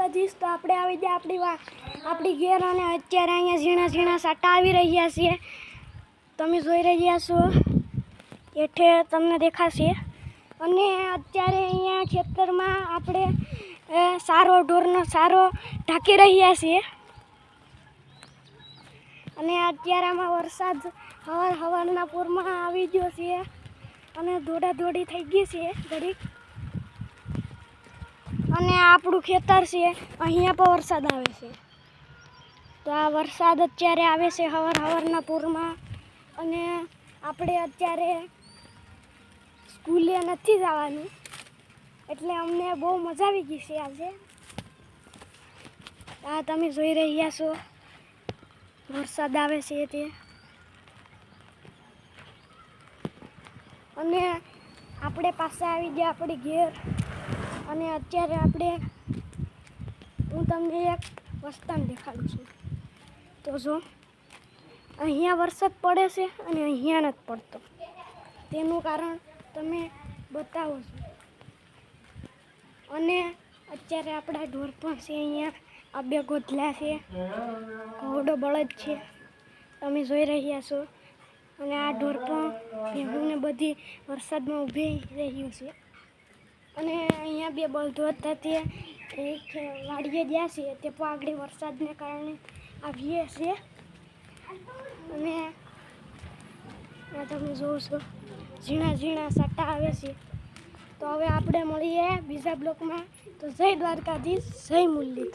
દ્વારકાધીશ। તો આપણે આવી ગયા આપણી ઘેર અને અત્યારે અહીંયા ઝીણા ઝીણા સાટા આવી રહ્યા છે। તમે જોઈ રહ્યા છો એઠે તમને દેખાશે। અને અત્યારે અહીંયા ખેતરમાં આપણે સારો ઢોરનો સારો ઢાંકી રહ્યા છીએ। અને અત્યારે આમાં વરસાદ હવારના પૂરમાં આવી ગયો છે અને દોડાદોડી થઈ ગઈ છે ઘડીક। અને આપણું ખેતર છે અહીંયા પણ વરસાદ આવે છે। તો આ વરસાદ અત્યારે આવે છે હવારના પૂરમાં। અને આપણે અત્યારે સ્કૂલે નથી જવાનું એટલે અમને બહુ મજા આવી ગઈ છે આજે। આ તમે જોઈ રહ્યા છો વરસાદ આવે છે તે। અને આપણે પાછા આવી ગયા આપણી ઘેર। અને અત્યારે હું તમને એક વસ્તાન દેખાડું છું। તો જો અહીંયા વરસાદ પડે છે અને અહીંયા નથી પડતો, તેનું કારણ તમે બતાવો છો। અને અત્યારે આપણા ઢોર પણ છે અહીંયા, આ બે ગોધલા છે, ઘોડો બળદ છે, તમે જોઈ રહ્યા છો। અને આ ઢોર પણ ભેહુંને બધી વરસાદમાં ઊભી રહ્યું છે। અને અહીંયા બે બળદો હતા તે વાડીએ ગયા છે, તે પણ આગળ વરસાદને કારણે આવીએ છે। અને તમે જોવો છો ઝીણા ઝીણા સાટા આવે છે। તો હવે આપણે મળીએ બીજા બ્લોકમાં। તો જય દ્વારકાધીશ, જય મુરલીધર।